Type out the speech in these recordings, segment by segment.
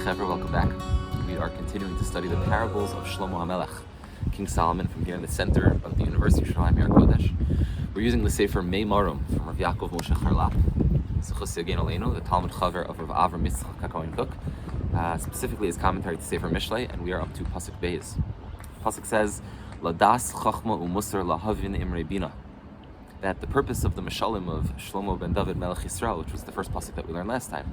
Chevra, welcome back. We are continuing to study the parables of Shlomo HaMelech, King Solomon, from here in the center of the University of Yerushalayim, Kodesh. We're using the Sefer Mishlei from Rav Yaakov Moshe Charlap, the Talmud Chaver of Rav Avram Yitzchak Cohen Cook, specifically his commentary to Sefer Mishlei, and we are up to Pasuk Beis. Pasuk says, "Ladas chachma umusar lahavin imrei bina." That the purpose of the Mishalim of Shlomo ben David Melech Yisrael, which was the first pasuk that we learned last time,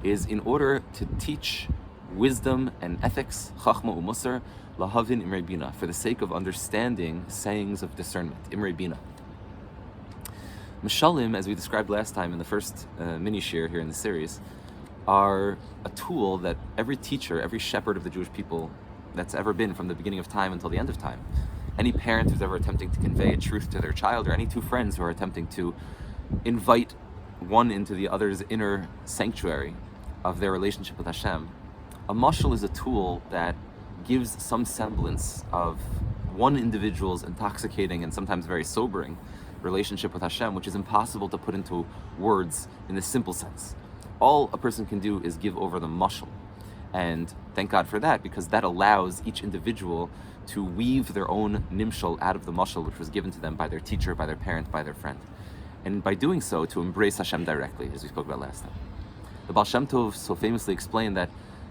is in order to teach wisdom and ethics, chachma umusar lahavin imrei bina, for the sake of understanding sayings of discernment, imrei bina. Mishalim, as we described last time in the first mini-shir here in the series, are a tool that every teacher, every shepherd of the Jewish people that's ever been from the beginning of time until the end of time, any parent who's ever attempting to convey a truth to their child, or any two friends who are attempting to invite one into the other's inner sanctuary of their relationship with Hashem, a mashal is a tool that gives some semblance of one individual's intoxicating and sometimes very sobering relationship with Hashem, which is impossible to put into words in the simple sense. All a person can do is give over the mashal. And thank God for that, because that allows each individual to weave their own nimshal out of the mashal, which was given to them by their teacher, by their parent, by their friend. And by doing so, to embrace Hashem directly, as we spoke about last time. The Baal Shem Tov so famously explained that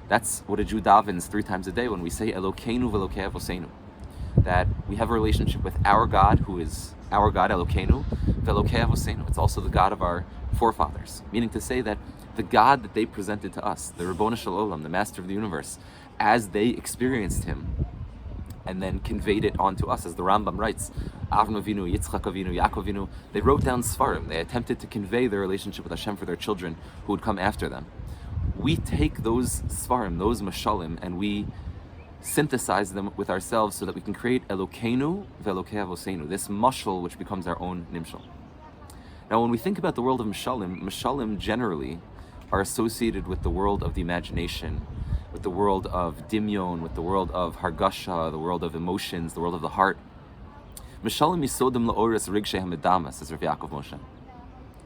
that's what a Jew davens 3 times a day when we say Elokeinu v'Elokei Avoseinu. That we have a relationship with our God, who is our God, Elokeinu, v'Elokei Avoseinu. It's also the God of our forefathers. Meaning to say that the God that they presented to us, the Ribono Shel Olam, the Master of the Universe, as they experienced Him, and then conveyed it onto us, as the Rambam writes, Avram Avinu, Yitzchak Avinu, Yaakov Avinu, they wrote down Sfarim. They attempted to convey their relationship with Hashem for their children who would come after them. We take those Sfarim, those Mashalim, and we synthesize them with ourselves so that we can create Elokeinu v'Elokei Avoseinu, this mashal which becomes our own nimshal. Now, when we think about the world of Mashalim generally are associated with the world of the imagination, with the world of dimyon, with the world of hargasha, the world of emotions, the world of the heart. Mishalim yisodim la'oris rigshay hamedama, says Rav Yaakov Moshe.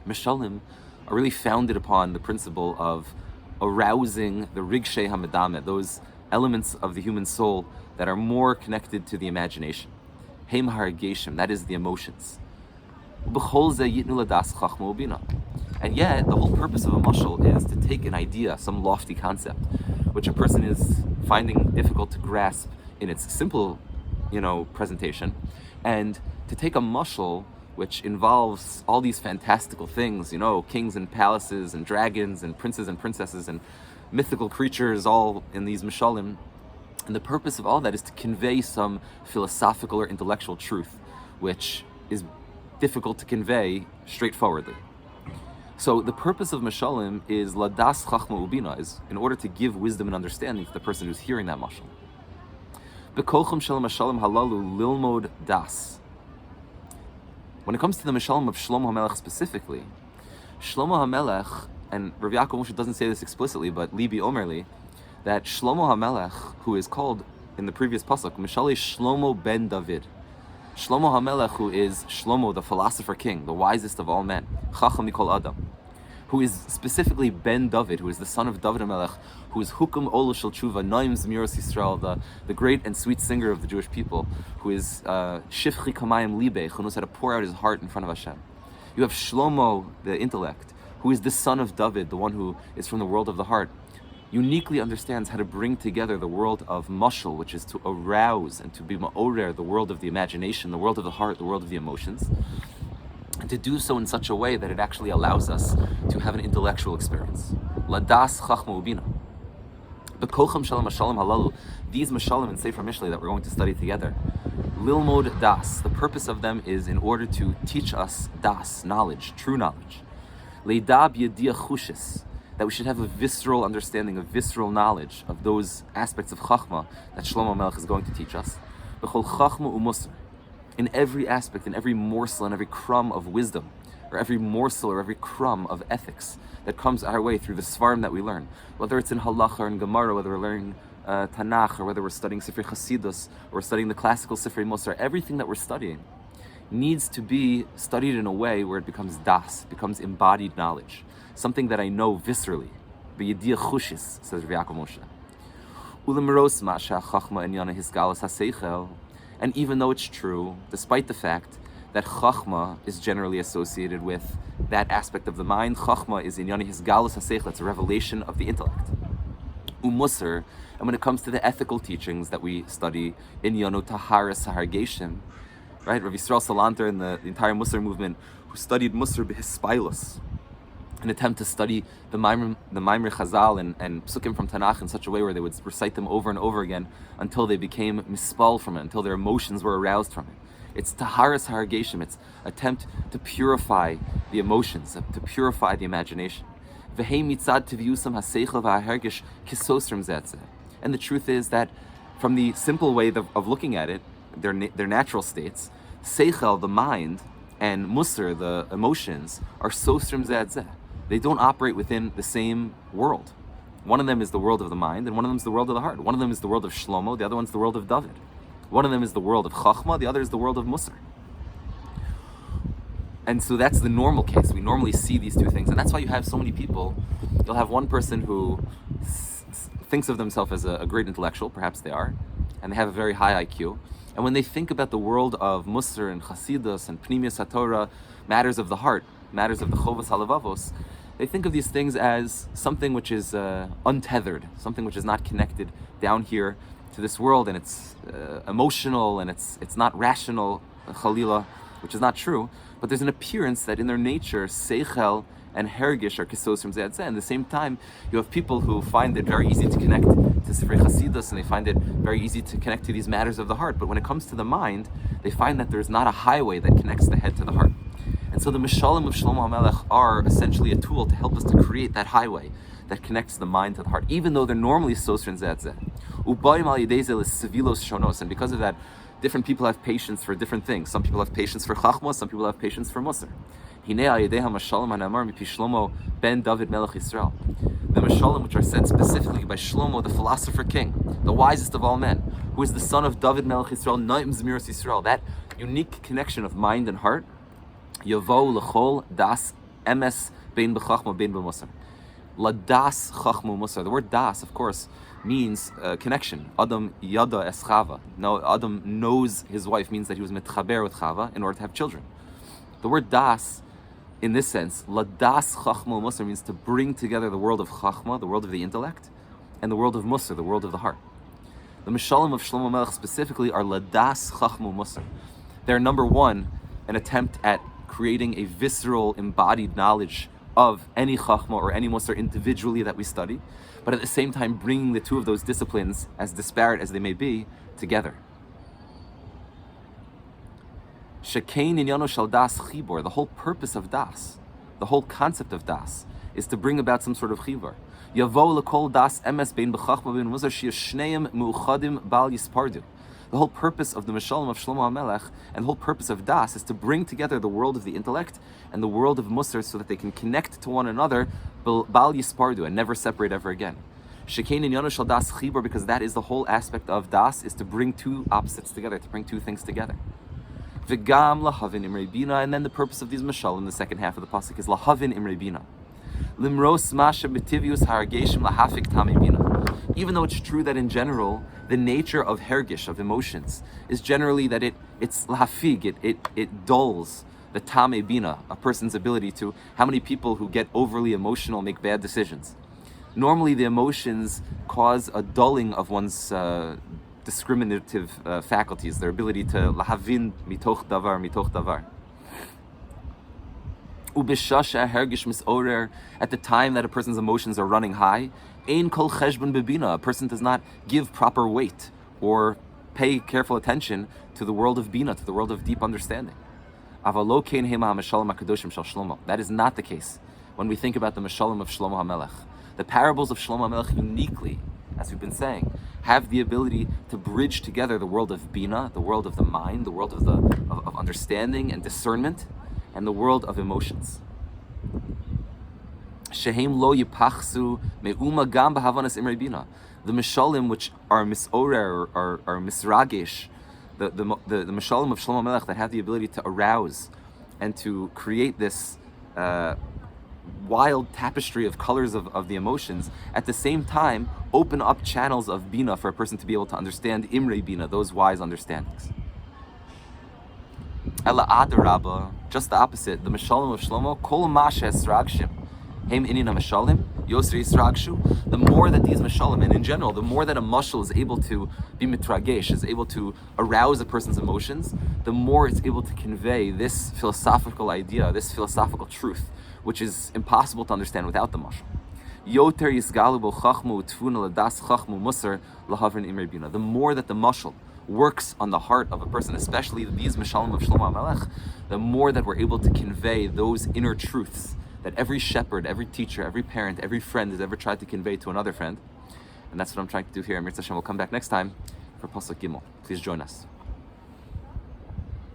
Mishalim are really founded upon the principle of arousing the rigshay hamedama, those elements of the human soul that are more connected to the imagination. Heim hargeshem, that is the emotions. B'chol ze yitnu ladas chachma ubina. And yet, the whole purpose of a mashal is to take an idea, some lofty concept, which a person is finding difficult to grasp in its simple, presentation, and to take a mashal which involves all these fantastical things, kings and palaces and dragons and princes and princesses and mythical creatures, all in these mashalim. And the purpose of all that is to convey some philosophical or intellectual truth, which is difficult to convey straightforwardly. So the purpose of mashalim is ladas chachma ubina, is in order to give wisdom and understanding to the person who's hearing that mashal. Bekolchem shel mashalim halalu lilmod das. When it comes to the mashalim of Shlomo HaMelech specifically, Shlomo HaMelech, and Rav Yaakov Moshe doesn't say this explicitly, but Libi Omerli, that Shlomo HaMelech, who is called in the previous pasuk, Mishalei Shlomo ben David. Shlomo HaMelech, who is Shlomo, the philosopher king, the wisest of all men, Chacham Mikol Adam, who is specifically Ben David, who is the son of David HaMelech, who is Hukum Olu Shel Tshuva, Noim Zmiros Yisrael, the great and sweet singer of the Jewish people, who is Shifchi Kamayim Libeh, who knows how to pour out his heart in front of Hashem. You have Shlomo, the intellect, who is the son of David, the one who is from the world of the heart, uniquely understands how to bring together the world of mashal, which is to arouse and to be ma'orer, the world of the imagination, the world of the heart, the world of the emotions, and to do so in such a way that it actually allows us to have an intellectual experience. Ladas chachma ubina. But kocham shalom mashalim halalu, these mashalim in Sefer Mishlei that we're going to study together, lilmod das, the purpose of them is in order to teach us das, knowledge, true knowledge. Leidab yedia chushis, that we should have a visceral understanding, a visceral knowledge of those aspects of Chachma that Shlomo Melech is going to teach us. B'chol Chachma u'musar, in every aspect, in every morsel, and every crumb of wisdom, or every morsel or every crumb of ethics that comes our way through the Svarim that we learn, whether it's in Halacha or in Gemara, whether we're learning Tanakh, or whether we're studying Sefer Chasidus, or we're studying the classical Sefer Musar, everything that we're studying needs to be studied in a way where it becomes das, becomes embodied knowledge, something that I know viscerally. b'yediyah chushis, says Rav Yaakov Moshe. U'lemeros ma'asha chachma inyana hisgalas haseichel. And even though it's true, despite the fact that chachma is generally associated with that aspect of the mind, chachma is inyana hisgalas haseichel. It's a revelation of the intellect. U'musar, and when it comes to the ethical teachings that we study, inyanu taharas hargeshim, right? Rav Yisrael Salanter and the entire Musar movement, who studied Musar b'hispailos, an attempt to study the Maimar Chazal and psukim from Tanakh in such a way where they would recite them over and over again until they became mispal from it, until their emotions were aroused from it. It's taharas hargeshim. It's attempt to purify the emotions, to purify the imagination. And the truth is that from the simple way of looking at it, their natural states, seichel, the mind, and musar, the emotions, are sostrim zeh. They don't operate within the same world. One of them is the world of the mind, and one of them is the world of the heart. One of them is the world of Shlomo, the other one's the world of David. One of them is the world of Chachma, the other is the world of Musar. And so that's the normal case. We normally see these two things. And that's why you have so many people. You'll have one person who thinks of themselves as a great intellectual, perhaps they are, and they have a very high IQ. And when they think about the world of Musar and Chasidus and Pnimius HaTorah, matters of the heart, matters of the Chovas HaLevavos, they think of these things as something which is untethered, something which is not connected down here to this world, and it's emotional, and it's not rational, Chalila, which is not true. But there's an appearance that in their nature, Seichel and Hergish are kisos from Zeh. And at the same time, you have people who find it very easy to connect to Sefer Chasidus, and they find it very easy to connect to these matters of the heart. But when it comes to the mind, they find that there's not a highway that connects the head to the heart. And so the Mishalim of Shlomo HaMelech are essentially a tool to help us to create that highway that connects the mind to the heart, even though they're normally sosrin zeh. And because of that, different people have patience for different things. Some people have patience for Chachma, some people have patience for Musar. The Mishalim, which are said specifically by Shlomo, the philosopher king, the wisest of all men, who is the son of David Melech Yisrael, Naim Zmiros Yisrael, that unique connection of mind and heart, Yavo l'chol das emes bein b'chachma bein b'musar. La das chachma musar. The word das, of course, means connection. Adam yada es Chava. No, Adam knows his wife, means that he was mitchaber with Chava in order to have children. The word das, in this sense, la das chachma musar, means to bring together the world of chachma, the world of the intellect, and the world of musar, the world of the heart. The Mishalim of Shlomo Melech specifically are la das chachma musar. They're number one, an attempt at creating a visceral, embodied knowledge of any chachma or any musar individually that we study, but at the same time bringing the two of those disciplines, as disparate as they may be, together. Shekein inyano shel das chibor, the whole purpose of das, the whole concept of das, is to bring about some sort of chibor. Yavo lekol das emes bein b'chachma bein musar sheyeshneim mu'uchadim bal yispardu. The whole purpose of the Mishalim of Shlomo HaMelech and the whole purpose of Das is to bring together the world of the intellect and the world of Musar so that they can connect to one another, Bal Yispardu, and never separate ever again. Shekein inyano shel Das chibor, because that is the whole aspect of Das, is to bring two opposites together, to bring two things together. V'gam lahavin imrei bina, and then the purpose of these Mishalim, the second half of the pasuk, is lahavin imrei bina. Limros masha b'tivius hargeshim lahafik tamei bina. Even though it's true that in general, the nature of hergish, of emotions, is generally that it's lahafig, it dulls the tamei bina, a person's ability to. How many people who get overly emotional make bad decisions? Normally the emotions cause a dulling of one's discriminative faculties, their ability to lahavin mitoch davar. At the time that a person's emotions are running high, ein kol cheshbon bebina, a person does not give proper weight or pay careful attention to the world of bina, to the world of deep understanding. That is not the case when we think about the Mishalim of Shlomo HaMelech. The parables of Shlomo HaMelech uniquely, as we've been saying, have the ability to bridge together the world of bina, the world of the mind, the world of understanding and discernment, and the world of emotions. Shehem lo yipachsu me'uma gam b'havanas imrei bina. The Mishalim which are misorer or misragesh, the Mishalim of Shlomo Melech that have the ability to arouse and to create this wild tapestry of colors of the emotions, at the same time open up channels of bina for a person to be able to understand imrei bina, those wise understandings. Ela adarabba, just the opposite. The Meshalim of Shlomo, kol masha esragshim, heim inina Meshalim, yosri esragshu. The more that these Meshalim, and in general, the more that a mashal is able to be mitragesh, is able to arouse a person's emotions, the more it's able to convey this philosophical idea, this philosophical truth, which is impossible to understand without the mashal. Yoter yisgalu bo chachmu utfuna ladas chachmu musar lahavrin imrei bina. The more that the mashal works on the heart of a person, especially these Meshalim of Shlomo HaMelech, the more that we're able to convey those inner truths that every shepherd, every teacher, every parent, every friend has ever tried to convey to another friend. And that's what I'm trying to do here. Mirza Hashem will come back next time for Pasuk Gimel. Please join us.